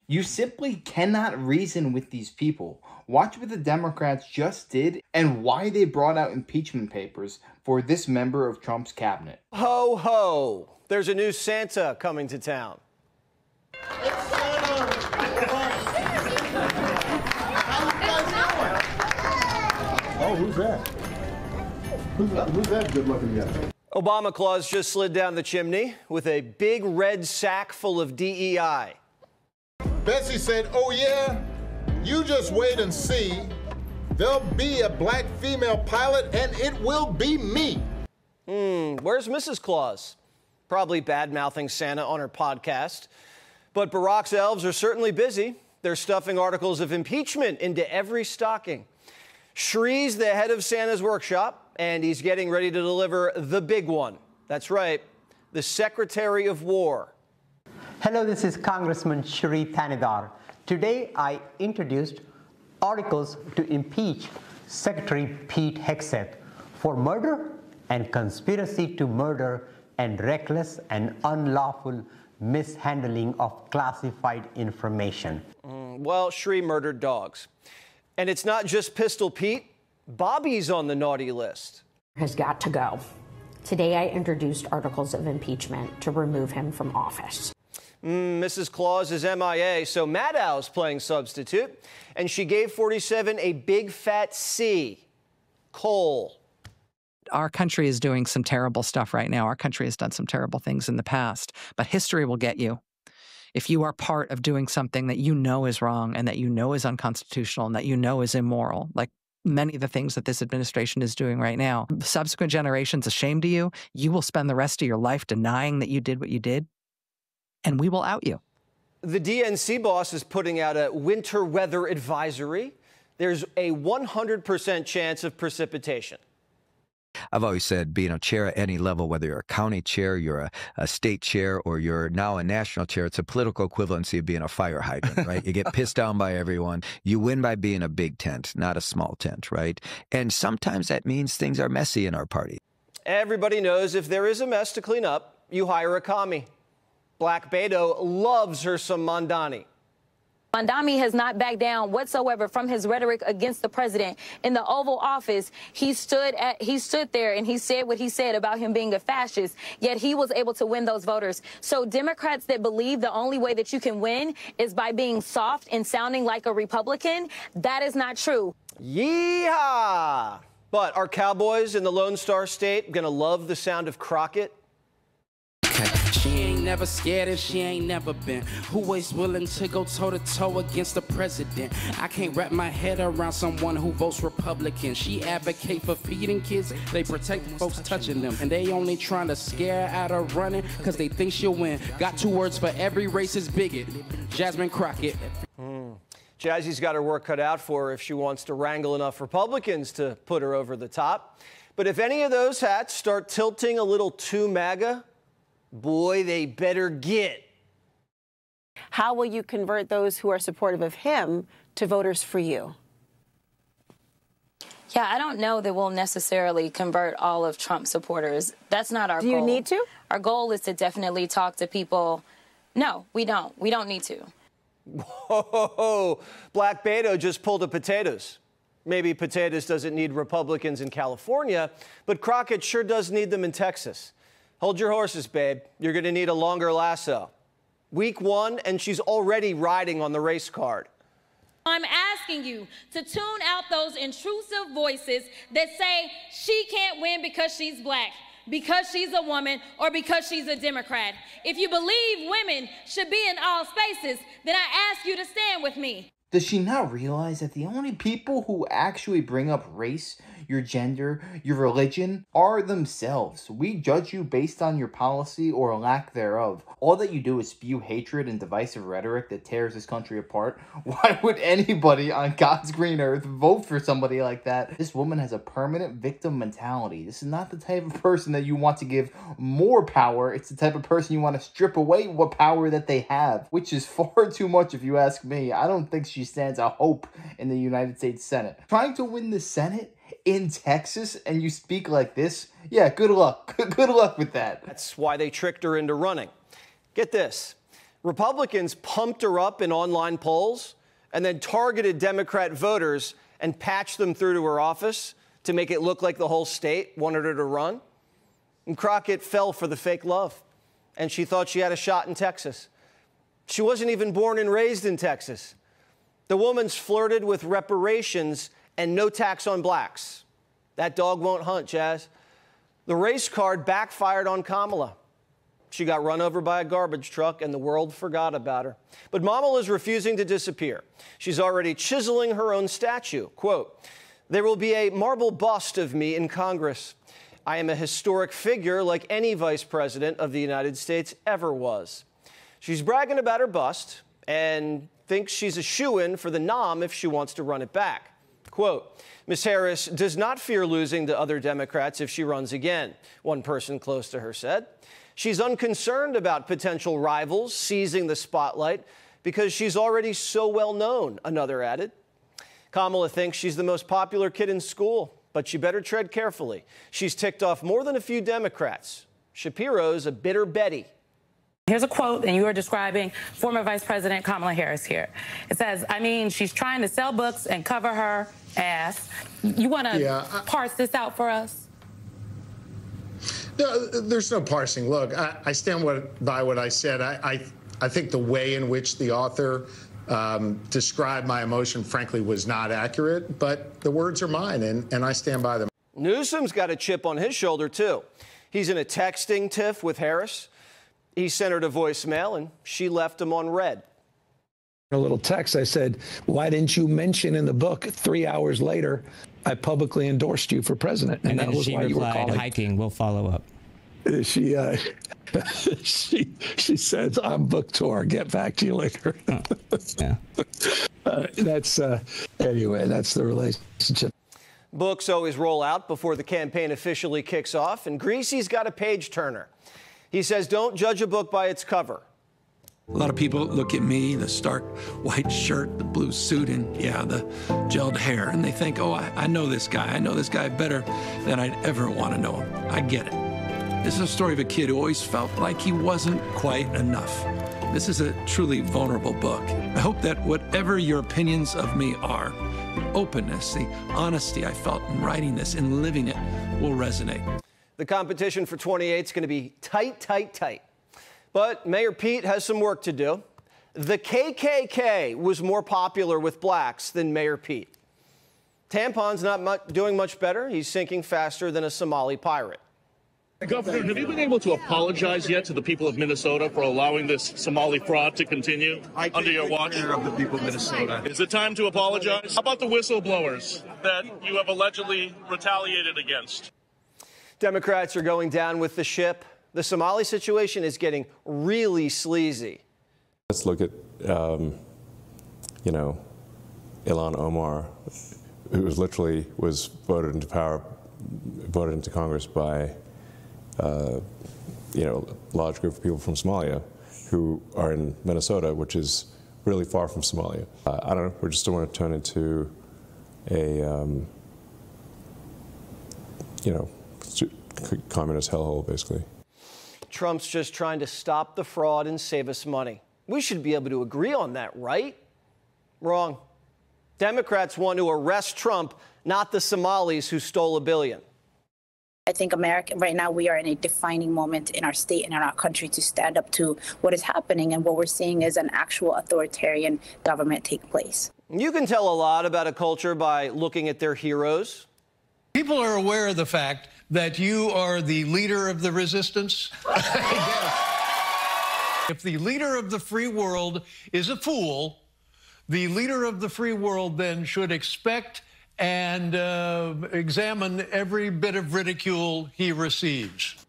You simply cannot reason with these people. Watch what the Democrats just did and why they brought out impeachment papers for this member of Trump's cabinet. Ho, ho. There's a new Santa coming to town. It's Santa. Oh, who's that? Who's that good-looking guy? Obama Claus just slid down the chimney with a big red sack full of DEI. Betsy said, oh yeah, you just wait and see. There'll be a black female pilot and it will be me. Where's Mrs. Claus? Probably bad-mouthing Santa on her podcast. But Barack's elves are certainly busy. They're stuffing articles of impeachment into every stocking. Shree's the head of Santa's workshop, and he's getting ready to deliver the big one. That's right, the Secretary of War. Hello, this is Congressman Shri Thanidar. Today, I introduced articles to impeach Secretary Pete Hegseth for murder and conspiracy to murder and reckless and unlawful mishandling of classified information. Well, Shri murdered dogs. And it's not just Pistol Pete. Bobby's on the naughty list. Has got to go. Today I introduced articles of impeachment to remove him from office. Mrs. Claus is MIA, so Maddow's playing substitute. And she gave 47 a big fat C. Coal. Our country is doing some terrible stuff right now. Our country has done some terrible things in the past, but history will get you. If you are part of doing something that you know is wrong and that you know is unconstitutional and that you know is immoral, like many of the things that this administration is doing right now, subsequent generations ashamed of you, you will spend the rest of your life denying that you did what you did, and we will out you. The DNC boss is putting out a winter weather advisory. There's a 100% chance of precipitation. I've always said being a chair at any level, whether you're a county chair, you're a state chair, or you're now a national chair, it's a political equivalency of being a fire hydrant, right? You get pissed down by everyone. You win by being a big tent, not a small tent, right? And sometimes that means things are messy in our party. Everybody knows if there is a mess to clean up, you hire a commie. Black Beto loves her some Mondani. Mondani has not backed down whatsoever from his rhetoric against the president. In the Oval Office, he stood there and he said what he said about him being a fascist, yet he was able to win those voters. So Democrats that believe the only way that you can win is by being soft and sounding like a Republican, that is not true. Yeehaw! But are cowboys in the Lone Star State going to love the sound of Crockett? She ain't never scared and she ain't never been. Who is willing to go toe-to-toe against the president? I can't wrap my head around someone who votes Republican. She advocate for feeding kids, they protect folks touching them. And they only trying to scare her out of running because they think she'll win. Got 2 words for every racist bigot. Jasmine Crockett. Jazzy's got her work cut out for her if she wants to wrangle enough Republicans to put her over the top. But if any of those hats start tilting a little too MAGA, boy, they better get. How will you convert those who are supportive of him to voters for you? Yeah, I don't know that we'll necessarily convert all of Trump supporters. That's not our goal. Do you need to? Our goal is to definitely talk to people. No, we don't. We don't need to. Whoa, Black Beto just pulled a potatoes. Maybe potatoes doesn't need Republicans in California, but Crockett sure does need them in Texas. Hold your horses, babe. You're going to need a longer lasso. Week 1, and she's already riding on the race card. I'm asking you to tune out those intrusive voices that say she can't win because she's black, because she's a woman, or because she's a Democrat. If you believe women should be in all spaces, then I ask you to stand with me. Does she not realize that the only people who actually bring up race, your gender, your religion, are themselves? We judge you based on your policy or lack thereof. All that you do is spew hatred and divisive rhetoric that tears this country apart. Why would anybody on God's green earth vote for somebody like that? This woman has a permanent victim mentality. This is not the type of person that you want to give more power. It's the type of person you want to strip away what power that they have, which is far too much if you ask me. I don't think she stands a hope in the United States Senate. Trying to win the Senate in Texas and you speak like this? Yeah, good luck. Good luck with that. That's why they tricked her into running. Get this. Republicans pumped her up in online polls and then targeted Democrat voters and patched them through to her office to make it look like the whole state wanted her to run. And Crockett fell for the fake love, and she thought she had a shot in Texas. She wasn't even born and raised in Texas. The woman's flirted with reparations and no tax on blacks. That dog won't hunt, Jazz. The race card backfired on Kamala. She got run over by a garbage truck, and the world forgot about her. But Mama is refusing to disappear. She's already chiseling her own statue. Quote, "There will be a marble bust of me in Congress. I am a historic figure like any vice president of the United States ever was." She's bragging about her bust and thinks she's a shoo-in for the nom if she wants to run it back. Quote, "Ms. Harris does not fear losing to other Democrats if she runs again," one person close to her said. "She's unconcerned about potential rivals seizing the spotlight because she's already so well known," another added. Kamala thinks she's the most popular kid in school, but she better tread carefully. She's ticked off more than a few Democrats. Shapiro's a bitter Betty. Here's a quote, and you are describing former Vice President Kamala Harris here. It says, I mean, she's trying to sell books and cover her ass. You want to parse this out for us? No, there's no parsing. Look, I stand by what I said. I think the way in which the author described my emotion, frankly, was not accurate, but the words are mine, and I stand by them. Newsom's got a chip on his shoulder, too. He's in a texting tiff with Harris. He sent her to voicemail, and she left him on red. A little text, I said, why didn't you mention in the book 3 hours later, I publicly endorsed you for president? And that was why you were calling. Hiking, we'll follow up. She says, I'm book tour. Get back to you later. Yeah. Anyway, that's the relationship. Books always roll out before the campaign officially kicks off, and Greasy's got a page turner. He says, don't judge a book by its cover. A lot of people look at me, the stark white shirt, the blue suit, and the gelled hair, and they think, oh, I know this guy. I know this guy better than I'd ever want to know him. I get it. This is a story of a kid who always felt like he wasn't quite enough. This is a truly vulnerable book. I hope that whatever your opinions of me are, the openness, the honesty I felt in writing this and living it will resonate. The competition for 28 is going to be tight, tight, tight. But Mayor Pete has some work to do. The KKK was more popular with blacks than Mayor Pete. Tampon's not doing much better. He's sinking faster than a Somali pirate. Governor, have you been able to apologize yet to the people of Minnesota for allowing this Somali fraud to continue under your watch? Of the people of Minnesota. Is it time to apologize? How about the whistleblowers that you have allegedly retaliated against? Democrats are going down with the ship. The Somali situation is getting really sleazy. Let's look at, Ilhan Omar, who was voted into Congress by, a large group of people from Somalia who are in Minnesota, which is really far from Somalia. I don't know, we just don't want to turn into a, communist hellhole, basically. Trump's just trying to stop the fraud and save us money. We should be able to agree on that, right? Wrong. Democrats want to arrest Trump, not the Somalis who stole $1 billion. I think America, right now, we are in a defining moment in our state and in our country to stand up to what is happening. And what we're seeing is an actual authoritarian government take place. You can tell a lot about a culture by looking at their heroes. People are aware of the fact that you are the leader of the resistance. If the leader of the free world is a fool, the leader of the free world then should expect and examine every bit of ridicule he receives.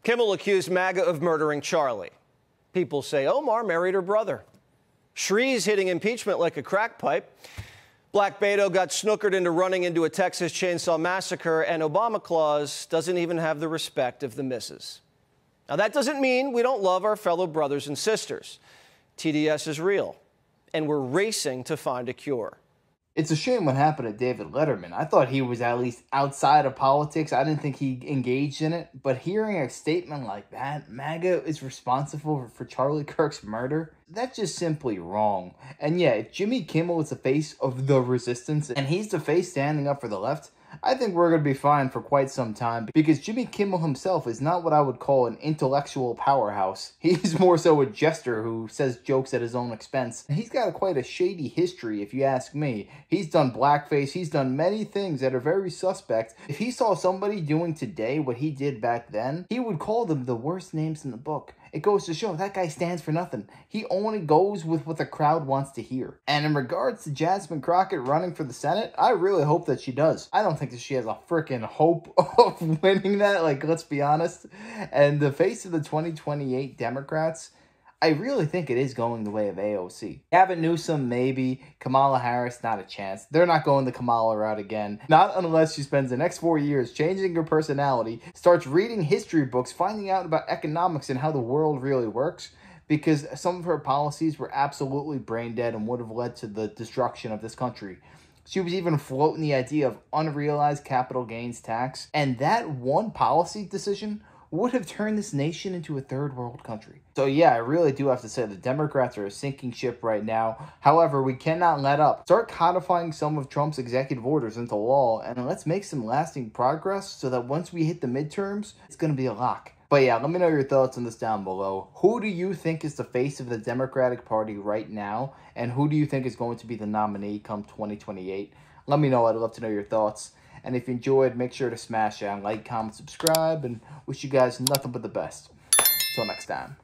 Kimmel accused MAGA of murdering Charlie. People say Omar married her brother. Shree's hitting impeachment like a crack pipe. Black Beto got snookered into running into a Texas chainsaw massacre, and Obama Claus doesn't even have the respect of the missus. Now, that doesn't mean we don't love our fellow brothers and sisters. TDS is real, and we're racing to find a cure. It's a shame what happened to David Letterman. I thought he was at least outside of politics. I didn't think he engaged in it. But hearing a statement like that, MAGA is responsible for Charlie Kirk's murder, that's just simply wrong. And yeah, if Jimmy Kimmel is the face of the resistance, and he's the face standing up for the left, I think we're going to be fine for quite some time, because Jimmy Kimmel himself is not what I would call an intellectual powerhouse. He's more so a jester who says jokes at his own expense. And he's got quite a shady history, if you ask me. He's done blackface, he's done many things that are very suspect. If he saw somebody doing today what he did back then, he would call them the worst names in the book. It goes to show that guy stands for nothing. He only goes with what the crowd wants to hear. And in regards to Jasmine Crockett running for the Senate, I really hope that she does. I don't think that she has a freaking hope of winning that, like, let's be honest. And the face of the 2028 Democrats, I really think it is going the way of AOC. Gavin Newsom, maybe. Kamala Harris, not a chance. They're not going the Kamala route again. Not unless she spends the next 4 years changing her personality, starts reading history books, finding out about economics and how the world really works, because some of her policies were absolutely brain dead and would have led to the destruction of this country. She was even floating the idea of unrealized capital gains tax, and that one policy decision would have turned this nation into a third world country. So yeah, I really do have to say the Democrats are a sinking ship right now. However, we cannot let up. Start codifying some of Trump's executive orders into law, and let's make some lasting progress so that once we hit the midterms, it's going to be a lock. But yeah, let me know your thoughts on this down below. Who do you think is the face of the Democratic Party right now? And who do you think is going to be the nominee come 2028? Let me know. I'd love to know your thoughts. And if you enjoyed, make sure to smash that like, comment, subscribe, and wish you guys nothing but the best. Until next time.